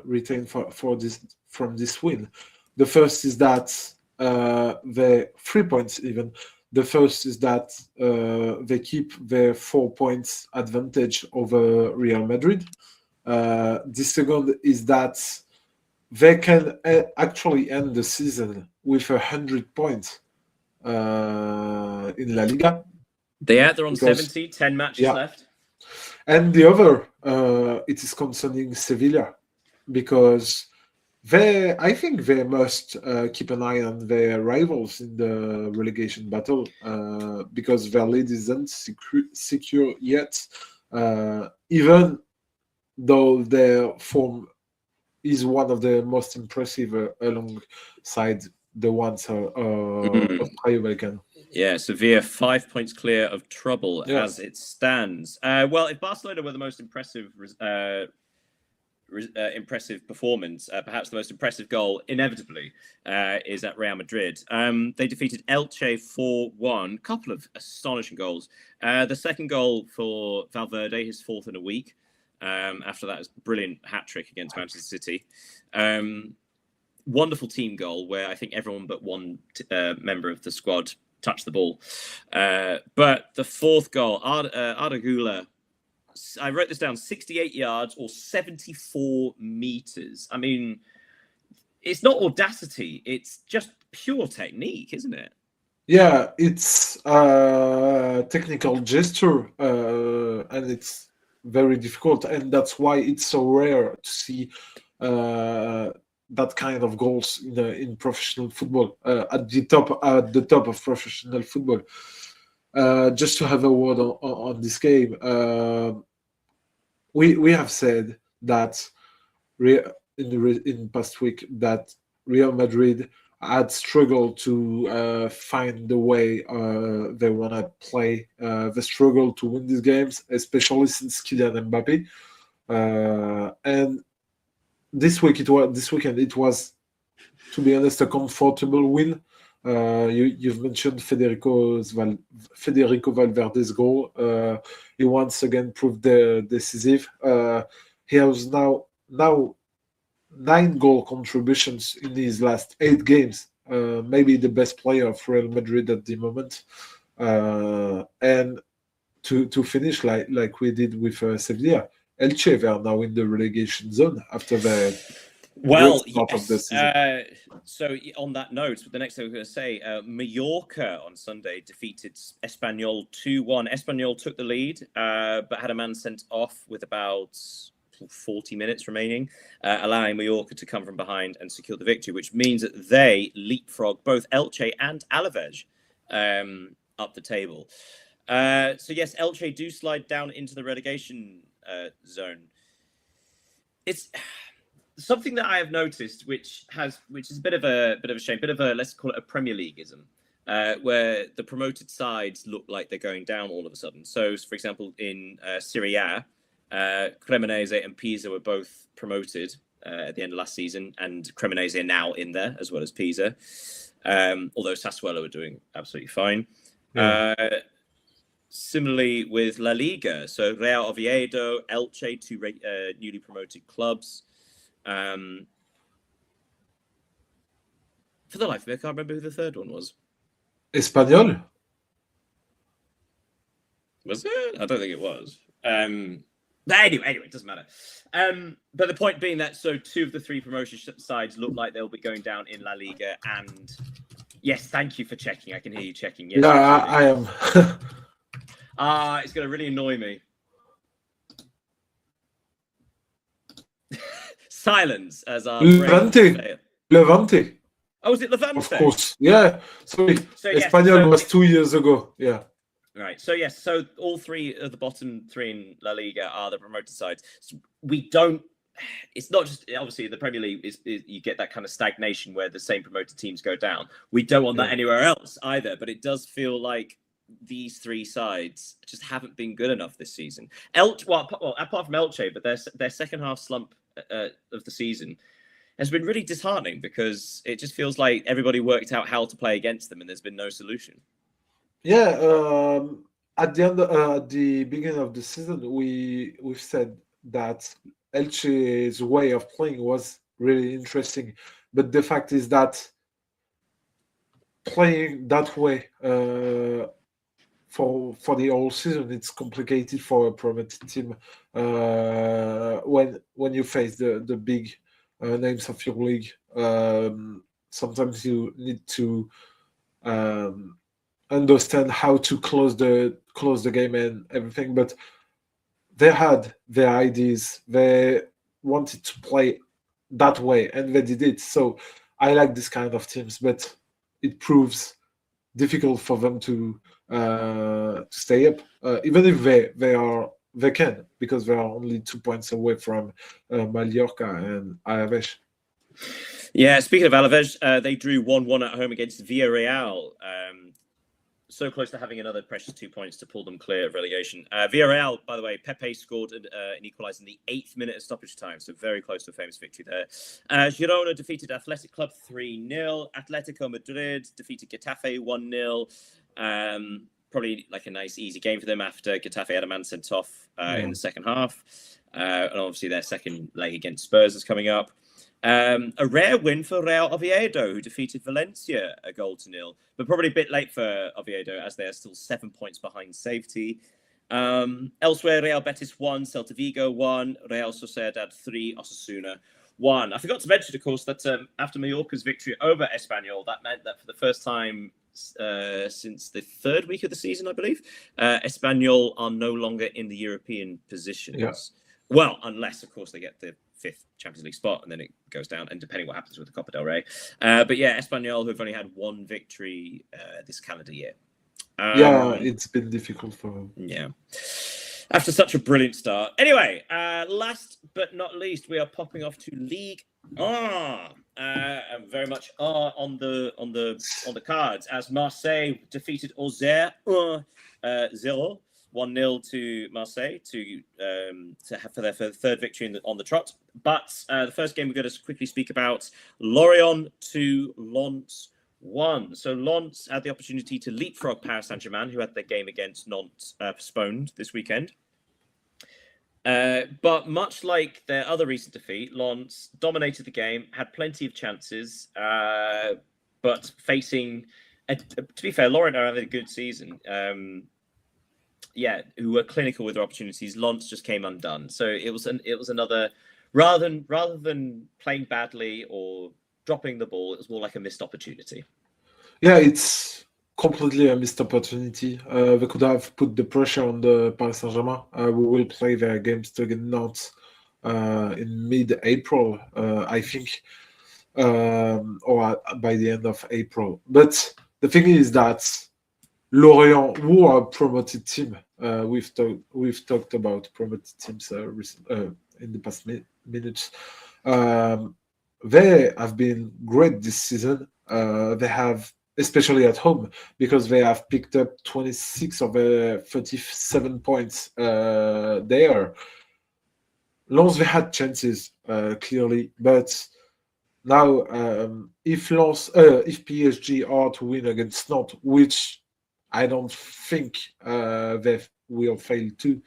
retain for this from this win. The first is that the 3 points even. The first is that they keep their 4 points advantage over Real Madrid. The second is that they can actually end the season with 100 points in La Liga. They're on 70, 10 matches left. And the other, it is concerning Sevilla, because I think they must keep an eye on their rivals in the relegation battle, because their lead isn't secure yet, even though their form is one of the most impressive alongside the ones of Rayo Vallecano. Yeah, Sevilla 5 points clear of trouble as it stands. Well, if Barcelona were the most impressive performance, perhaps the most impressive goal, inevitably, is at Real Madrid. They defeated Elche 4-1. Couple of astonishing goals. The second goal for Valverde, his fourth in a week. After that, was a brilliant hat-trick against Manchester City. Wonderful team goal where I think everyone but one member of the squad touched the ball. But the fourth goal, Arda Güler, I wrote this down, 68 yards or 74 meters. I mean, it's not audacity. It's just pure technique, isn't it? Yeah, it's a technical gesture, and it's very difficult. And that's why it's so rare to see that kind of goals in professional football, at the top of professional football. Just to have a word on this game, we have said that in past week that Real Madrid had struggled to find the way they want to play. They struggled to win these games, especially since Kylian Mbappe. And this weekend it was, to be honest, a comfortable win. You've mentioned Federico Valverde's goal. He once again proved decisive. He has now 9 goal contributions in his last 8 games. Maybe the best player of Real Madrid at the moment. And to finish like we did with Sevilla, Elche, they are now in the relegation zone after the start of the season. So on that note, the next thing I was going to say, Mallorca on Sunday defeated Espanyol 2-1. Espanyol took the lead, but had a man sent off with about 40 minutes remaining, allowing Mallorca to come from behind and secure the victory, which means that they leapfrog both Elche and Alaves up the table. So yes, Elche do slide down into the relegation zone. It's something that I have noticed, which is a bit of a shame, let's call it a Premier Leagueism, where the promoted sides look like they're going down all of a sudden. So, for example, in Serie A, Cremonese and Pisa were both promoted at the end of last season, and Cremonese are now in there as well as Pisa. Although Sassuolo are doing absolutely fine. Yeah. Similarly with La Liga, so Real Oviedo, Elche, two newly promoted clubs. For the life of me, I can't remember who the third one was. Espanyol? Was it? I don't think it was. But anyway, it doesn't matter. But the point being that so 2 of the 3 promotion sides look like they'll be going down in La Liga. And yes, thank you for checking. I can hear you checking. Yes, yeah, I am. It's going to really annoy me. Silence as our Levante. Oh, is it Levante? Of course. Yeah. Sorry. So, Espanyol was 2 years ago. Yeah. Right. So yes. So all 3 of the bottom 3 in La Liga are the promoted sides. So we don't. It's not just obviously the Premier League is you get that kind of stagnation where the same promoted teams go down. We don't want that anywhere else either. But it does feel like these three sides just haven't been good enough this season. Apart from Elche, but their second half slump of the season has been really disheartening because it just feels like everybody worked out how to play against them and there's been no solution. Yeah, at the beginning of the season, we've said that Elche's way of playing was really interesting, but the fact is that playing that way for the whole season, it's complicated for a promoted team when you face the big names of your league. Sometimes you need to understand how to close the game and everything, but they had their ideas. They wanted to play that way, and they did it. So I like this kind of teams, but it proves difficult for them to stay up, even if they can, because they are only 2 points away from Mallorca and Alaves. Yeah, speaking of Alaves, they drew 1-1 at home against Villarreal. So close to having another precious 2 points to pull them clear of relegation. Villarreal, by the way, Pepe scored an equaliser in the 8th minute of stoppage time, so very close to a famous victory there. Girona defeated Athletic Club 3-0. Atletico Madrid defeated Getafe 1-0. Probably like a nice, easy game for them after Getafe had a man sent off in the second half. And obviously their second leg against Spurs is coming up. A rare win for Real Oviedo, who defeated Valencia 1-0, but probably a bit late for Oviedo as they are still 7 points behind safety. Elsewhere, Real Betis 1, Celta Vigo 1, Real Sociedad 3, Osasuna 1. I forgot to mention, of course, that after Mallorca's victory over Espanyol, that meant that for the first time since the third week of the season, I believe, Espanyol are no longer in the European positions. Yeah. Well, unless, of course, they get the 5th Champions League spot, and then it goes down, and depending what happens with the Copa del Rey. But yeah, Espanyol, who've only had one victory this calendar year. It's been difficult for them. Yeah. After such a brilliant start. Anyway, last but not least, we are popping off to Ligue. And very much on the cards as Marseille defeated Auxerre 0. 1-0 to Marseille for their third victory on the trot. But the first game we're going to quickly speak about, Lorient 2, Lens 1. So Lens had the opportunity to leapfrog Paris Saint-Germain, who had their game against Nantes postponed this weekend. But much like their other recent defeat, Lens dominated the game, had plenty of chances, but facing, to be fair, Lorient are having a good season. Who were clinical with their opportunities. Lens just came undone. So it was another, rather than playing badly or dropping the ball, it was more like a missed opportunity. Yeah, it's completely a missed opportunity. They could have put the pressure on the Paris Saint-Germain. We will play their games against Nantes in mid-April, I think, or by the end of April. But the thing is that Lorient, who are a promoted team, we've talked about promoted teams in the past minutes. They have been great this season. They have, especially at home, because they have picked up 26 of 37 points there. Lens, they had chances, clearly, but now if PSG are to win against Nantes, which I don't think they will fail to,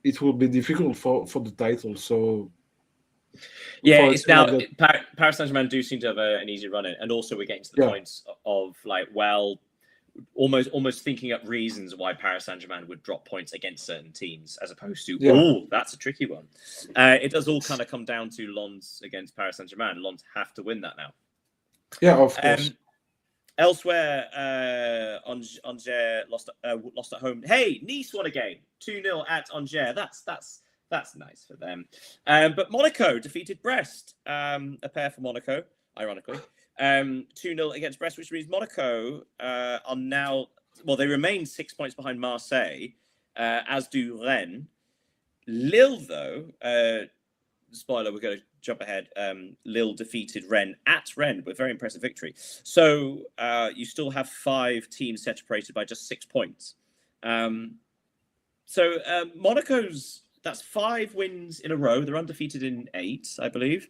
it will be difficult for the title. So yeah, it's now Paris Saint-Germain do seem to have an easy run in, and also we're getting to the points of like, well, almost thinking up reasons why Paris Saint-Germain would drop points against certain teams, as opposed to that's a tricky one. It does all kind of come down to Lens against Paris Saint-Germain. Lens have to win that now. Yeah, of course. Elsewhere, Angers lost at home. Hey, Nice won a game, 2-0 at Angers. That's nice for them. But Monaco defeated Brest, a pair for Monaco, ironically. 2-0 against Brest, which means Monaco are now, well, they remain 6 points behind Marseille, as do Rennes. Lille, though, spoiler, we're going to jump ahead. Lille defeated Rennes at Rennes with a very impressive victory. So you still have 5 teams separated by just 6 points. So Monaco's, that's 5 wins in a row. They're undefeated in 8, I believe.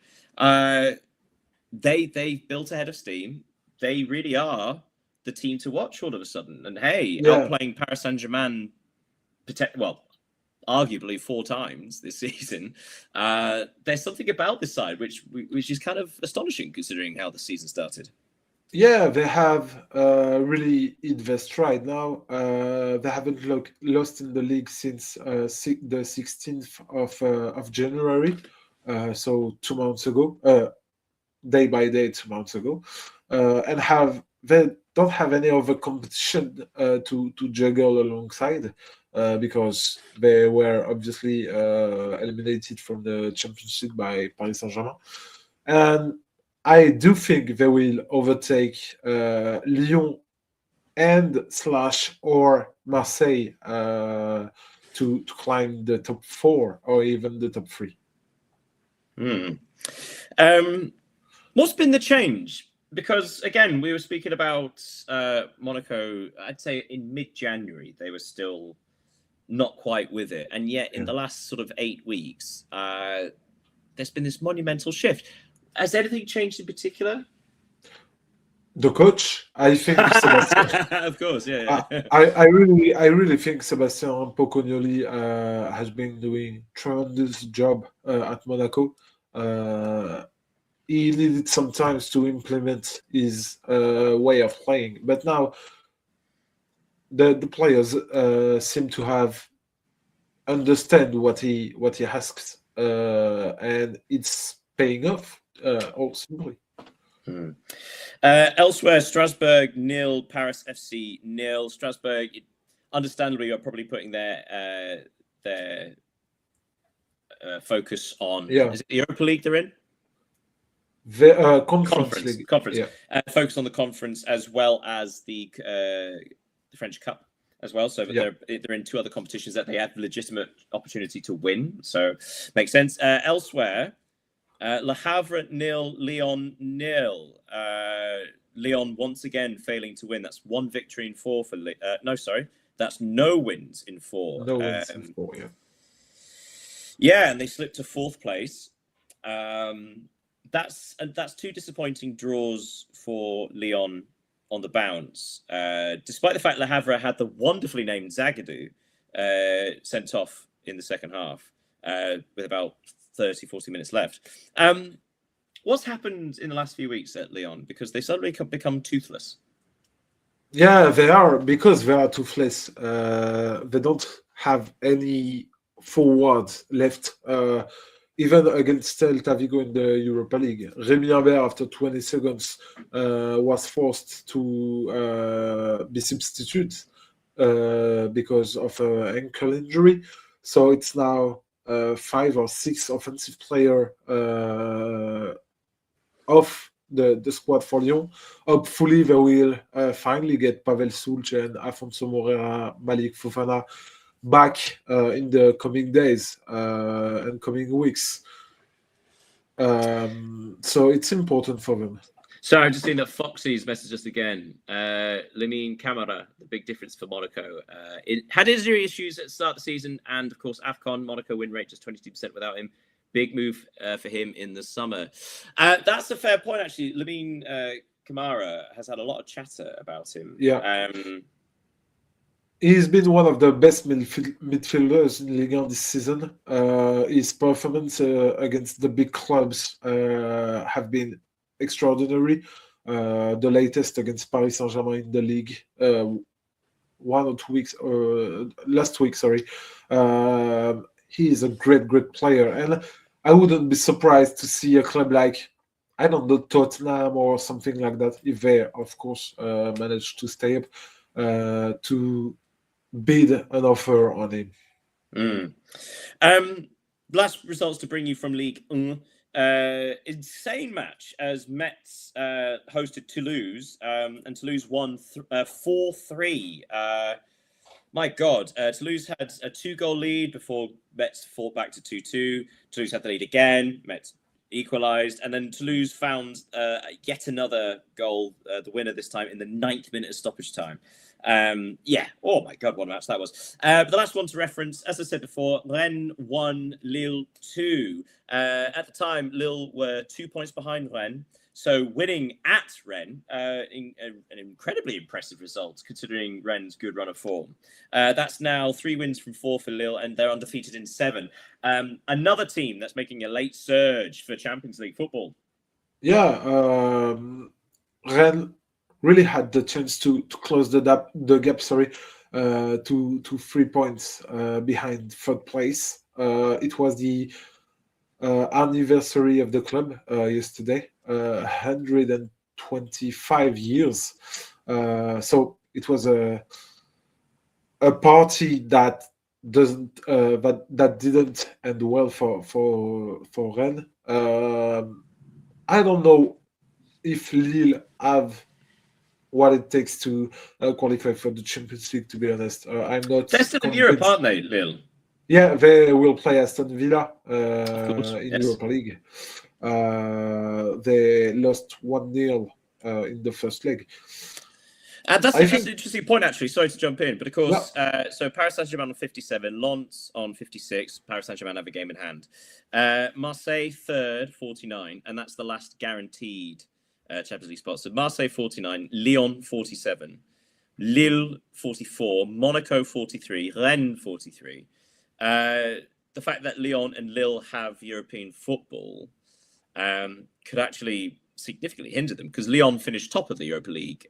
They've built ahead of steam. They really are the team to watch all of a sudden. And hey, outplaying Paris Saint-Germain, arguably 4 times this season. There's something about this side which is kind of astonishing considering how the season started. Yeah, they have really hit their stride now. They haven't lost in the league since the 16th of January, so 2 months ago, day by day, 2 months ago, and they don't have any other competition to juggle alongside because they were obviously eliminated from the championship by Paris Saint-Germain, and I do think they will overtake Lyon or Marseille to climb the top 4 or even the top 3. What's been the change? Because again, we were speaking about Monaco. I'd say in mid-January they were still not quite with it, and yet in the last sort of 8 weeks, there's been this monumental shift. Has anything changed in particular? The coach, I think Sebastian. Of course, yeah. I really think Sebastian Pocognoli has been doing tremendous job at Monaco. He needed some time to implement his way of playing, but now the players seem to have understand what he asks, and it's paying off. Ultimately. Elsewhere, Strasbourg 0, Paris FC 0. Strasbourg, understandably, are probably putting their focus on. Is it the Europa League they're in? The conference. Yeah. Focus on the conference as well as the French Cup as well. So they're in 2 other competitions that they have legitimate opportunity to win. So makes sense. Elsewhere. Le Havre 0, Lyon 0. Lyon once again failing to win. That's 1 victory in 4 for that's no wins in 4. No wins in 4, yeah. Yeah, and they slipped to 4th place. That's 2 disappointing draws for Lyon on the bounce. Despite the fact Le Havre had the wonderfully named Zagadou sent off in the second half with about 30-40 minutes left. What's happened in the last few weeks at Lyon? Because they suddenly become toothless. Yeah, they are, because they are toothless. They don't have any forwards left. Even against Celta Vigo in the Europa League, Rémi Imbert, after 20 seconds, was forced to be substituted because of an ankle injury. So it's now 5 or 6 offensive player off the squad for Lyon. Hopefully, they will finally get Pavel Sulc and Afonso Moreira, Malik Fofana back in the coming days and coming weeks. So it's important for them. So I've just seen that Foxy's messaged us again. Lamine Camara, the big difference for Monaco. It had injury issues at the start of the season, and of course, AFCON, Monaco win rate just 22% without him. Big move for him in the summer. That's a fair point, actually. Lamine Camara has had a lot of chatter about him. Yeah. He's been one of the best midfielders in Ligue 1 this season. His performance against the big clubs have been extraordinary. The latest against Paris Saint-Germain in the league 1 or 2 weeks, last week, sorry. He is a great player, and I wouldn't be surprised to see a club like, I don't know, Tottenham or something like that, if they, of course, manage to stay up, to bid an offer on him. Last results to bring you from Ligue 1. Insane match as Metz hosted Toulouse, and Toulouse won 4-3. My God, Toulouse had a 2-goal lead before Metz fought back to 2-2. Toulouse had the lead again. Metz equalised, and then Toulouse found yet another goal, the winner this time in the 9th minute of stoppage time. Oh my God, what a match that was. But the last one to reference, as I said before, Rennes 1, Lille 2. At the time, Lille were 2 points behind Rennes. So winning at Rennes, an incredibly impressive result considering Rennes' good run of form. That's now 3 wins from 4 for Lille, and they're undefeated in 7. Another team that's making a late surge for Champions League football. Yeah, Rennes really had the chance to close the gap. To 3 points behind third place. It was the anniversary of the club yesterday, 125 years. So it was a party that didn't end well for Rennes. I don't know if Lille have what it takes to qualify for the Champions League. To be honest, I'm not. They're still in Europe, aren't they, Lille? Yeah, they will play Aston Villa in yes. Europa League. They lost 1-0 in the first leg. And that's an interesting point, actually. Sorry to jump in, but of course, so Paris Saint-Germain on 57, Lens on 56. Paris Saint-Germain have a game in hand. Marseille third, 49, and that's the last guaranteed Champions League spot. So Marseille 49, Lyon 47, Lille 44, Monaco 43, Rennes 43. The fact that Lyon and Lille have European football could actually significantly hinder them, because Lyon finished top of the Europa League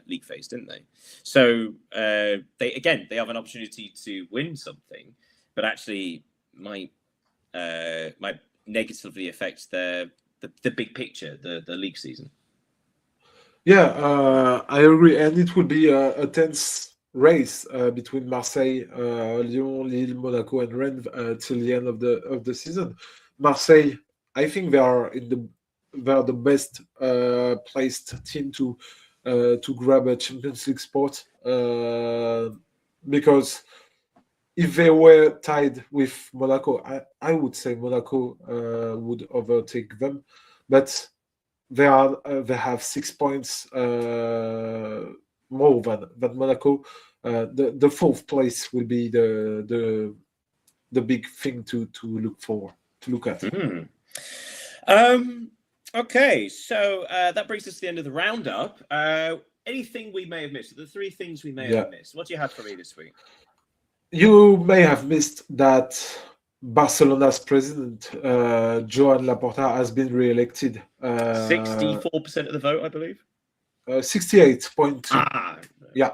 league phase, didn't they? So they have an opportunity to win something, but actually might negatively affect the big picture, the league season. Yeah, I agree, and it will be a tense race between Marseille, Lyon, Lille, Monaco, and Rennes till the end of the season. Marseille, I think they are the best placed team to grab a Champions League spot, because if they were tied with Monaco, I would say Monaco would overtake them, but they have 6 points more than Monaco. The fourth place will be the big thing to look at. Mm-hmm. Okay, so that brings us to the end of the roundup. Anything we may have missed? The 3 things we may have missed. What do you have for me this week? You may have missed that Barcelona's president, Joan Laporta, has been re-elected. 64% of the vote, I believe. 68.2. Yeah.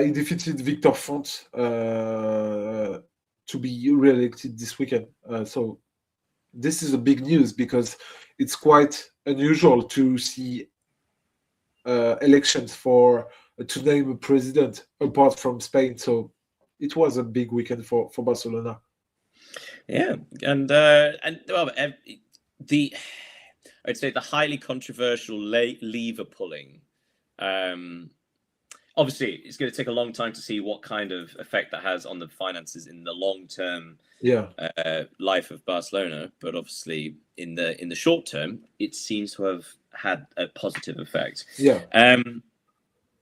He defeated Victor Font to be re-elected this weekend. So this is a big news, because it's quite unusual to see elections to name a president apart from Spain. So it was a big weekend for Barcelona. Yeah, and well, I'd say the highly controversial lever pulling. Obviously, it's going to take a long time to see what kind of effect that has on the finances in the long term. Life of Barcelona, but obviously in the short term, it seems to have had a positive effect.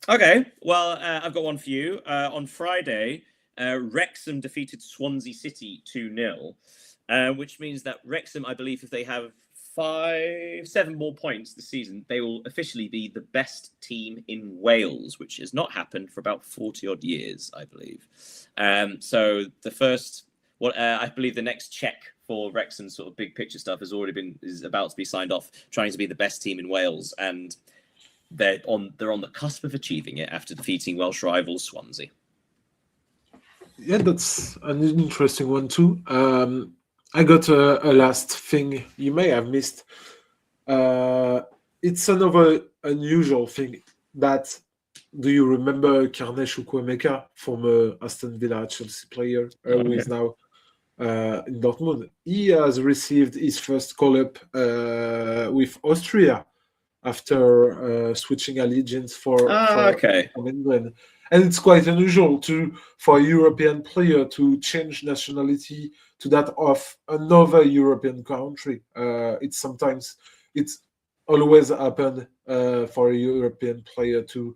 Okay, well, I've got one for you. On Friday, Wrexham defeated Swansea City 2-0, which means that Wrexham, I believe, if they have 7 more points this season, they will officially be the best team in Wales, which has not happened for about 40 odd years, I believe. So the first, I believe the next check for Wrexham's sort of big picture stuff is about to be signed off, trying to be the best team in Wales, and they're on the cusp of achieving it after defeating Welsh rivals Swansea. Yeah, that's an interesting one too. I got a last thing you may have missed. It's another unusual thing. That, do you remember Carney Chukwuemeka, former Aston Villa Chelsea player, who is now in Dortmund? He has received his first call-up with Austria after switching allegiance Okay. from England. And it's quite unusual for a European player to change nationality to that of another European country. It's always happened for a European player to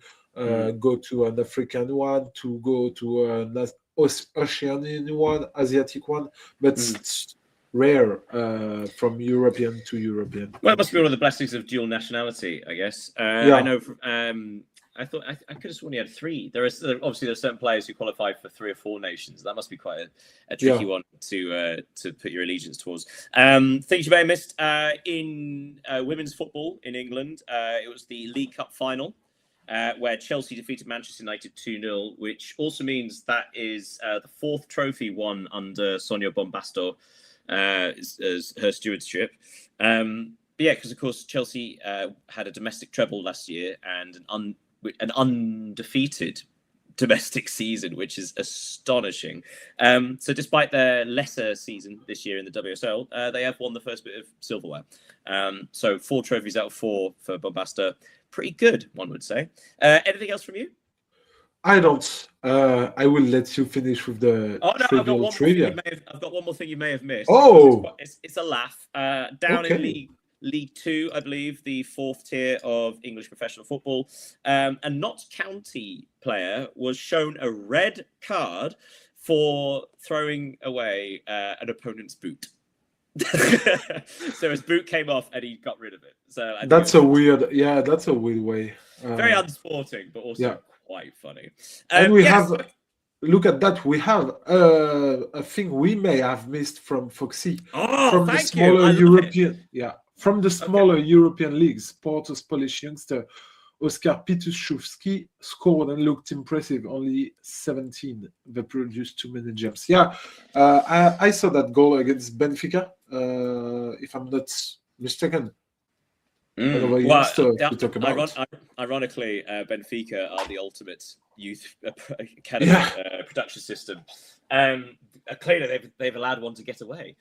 go to an African one, to go to an Oceanian one, Asiatic one, but it's rare from European to European. Well, it must be one of the blessings of dual nationality, I guess. Yeah. I know. I thought I could have sworn he had 3. Obviously there's certain players who qualify for 3 or 4 nations. That must be quite a tricky one to put your allegiance towards. Things you may have missed in women's football in England. It was the League Cup final. Where Chelsea defeated Manchester United 2-0, which also means that is the 4th trophy won under Sonia Bombastor as her stewardship. But yeah, because of course Chelsea had a domestic treble last year and an undefeated domestic season, which is astonishing. So despite their lesser season this year in the WSL, they have won the first bit of silverware. So 4 trophies out of 4 for Bombastor. Pretty good, one would say. Anything else from you? I don't. I will let you finish with the trivial trivia. I've got one more thing you may have missed. Oh, it's a laugh. Down in League 2, I believe, the 4th tier of English professional football, a Notts County player was shown a red card for throwing away an opponent's boot. So his boot came off and he got rid of it. So that's a weird way. Very unsporting, but also quite funny. And we have look at that. We have a thing we may have missed from Foxy from the smaller European. Yeah, from the smaller European leagues. Porto's Polish youngster Oskar Pituszewski scored and looked impressive. Only 17. They produced too many gems. Yeah, I saw that goal against Benfica. If I'm not mistaken. Ironically, Benfica are the ultimate youth academy production system. Clearly, they've allowed one to get away.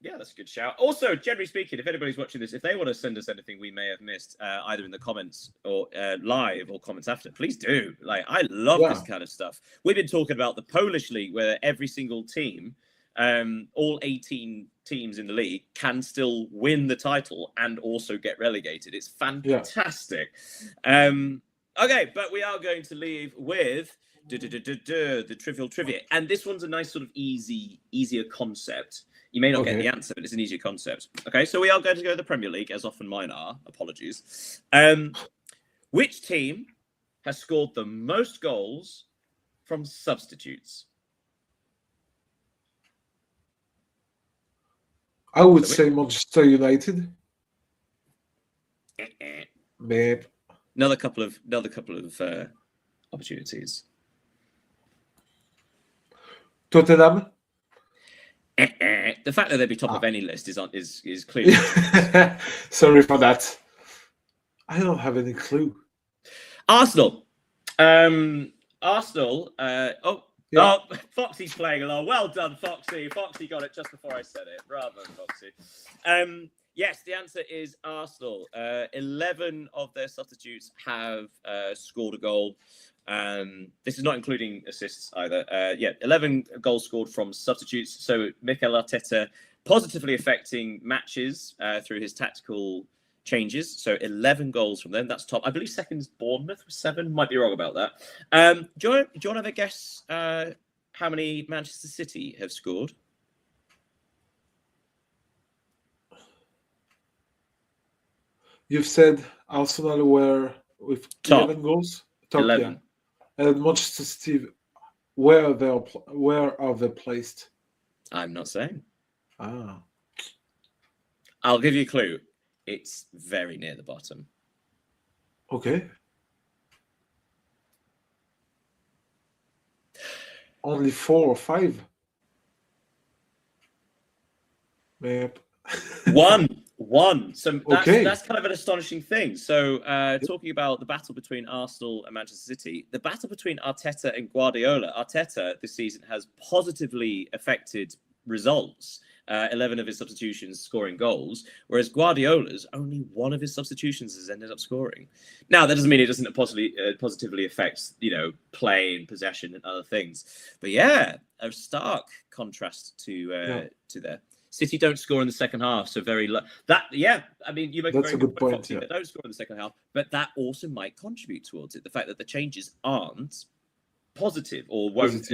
Yeah, that's a good shout. Also, generally speaking, if anybody's watching this, if they want to send us anything we may have missed, either in the comments or live or comments after, please do. Like, I love this kind of stuff. We've been talking about the Polish league, where every single team, all 18 teams in the league, can still win the title and also get relegated. It's fantastic. Okay, but we are going to leave with the trivial trivia, and this one's a nice sort of easier concept. You may not get the answer, but it's an easier concept. Okay, so we are going to go to the Premier League, as often mine are. Apologies. Which team has scored the most goals from substitutes? I would say Manchester United. Maybe. Another couple of opportunities. Tottenham. The fact that they'd be top of any list is clear. Sorry for that. I don't have any clue. Arsenal. Arsenal. Foxy's playing along. Well done, Foxy. Foxy got it just before I said it. Bravo, Foxy. Yes, the answer is Arsenal. 11 of their substitutes have scored a goal. This is not including assists either. 11 goals scored from substitutes. So Mikel Arteta positively affecting matches through his tactical changes. So 11 goals from them. That's top. I believe second's Bournemouth with 7. Might be wrong about that. Do you want to have a guess how many Manchester City have scored? You've said Arsenal were with 11 goals. Top 11. Yeah. And Manchester City, where are they placed? I'm not saying. I'll give you a clue. It's very near the bottom. Okay. Only 4 or 5? Yep. One. So that's kind of an astonishing thing. So talking about the battle between Arsenal and Manchester City, the battle between Arteta and Guardiola. Arteta this season has positively affected results 11 of his substitutions scoring goals, whereas Guardiola's only one of his substitutions has ended up scoring. Now, that doesn't mean it doesn't positively affect, play and possession and other things. But yeah, a stark contrast to there. City don't score in the second half, so very you make That's a very good point, point. Foxy, that don't score in the second half, but that also might contribute towards it. The fact that the changes aren't positive or won't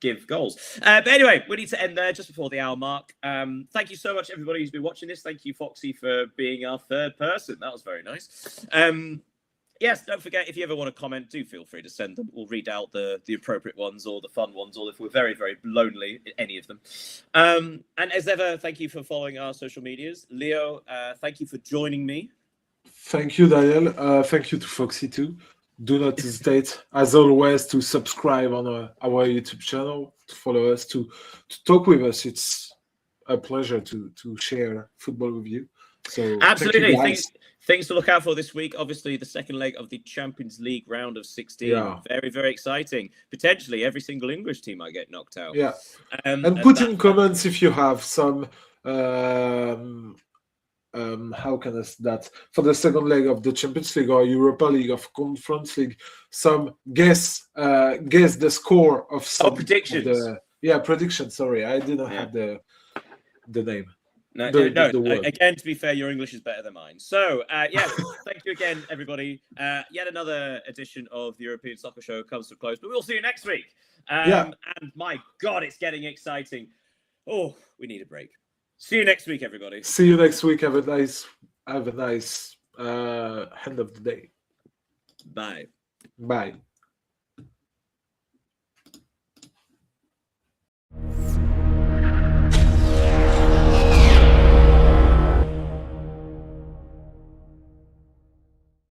give goals. But anyway, we need to end there just before the hour mark. Thank you so much, everybody who's been watching this. Thank you, Foxy, for being our third person. That was very nice. Yes, don't forget, if you ever want to comment, do feel free to send them. We'll read out the appropriate ones or the fun ones, or if we're very, very lonely, any of them. And as ever, thank you for following our social medias. Leo, thank you for joining me. Thank you, Daniel. Thank you to Foxy too. Do not hesitate, as always, to subscribe on our YouTube channel, to follow us, to talk with us. It's a pleasure to share football with you. So absolutely. Things to look out for this week. Obviously, the second leg of the Champions League round of 16. Yeah. Very, very exciting. Potentially, every single English team might get knocked out. Yeah. And put in comments if you have some, how can I say that, for the second leg of the Champions League or Europa League or Conference League, some guess the score of some predictions. Predictions. Sorry, I didn't have the name. No. Again, to be fair, your English is better than mine. So, thank you again, everybody. Yet another edition of the European Soccer Show comes to a close, but we'll see you next week. And my God, it's getting exciting. Oh, we need a break. See you next week, everybody. See you next week. Have a nice end of the day. Bye. Bye.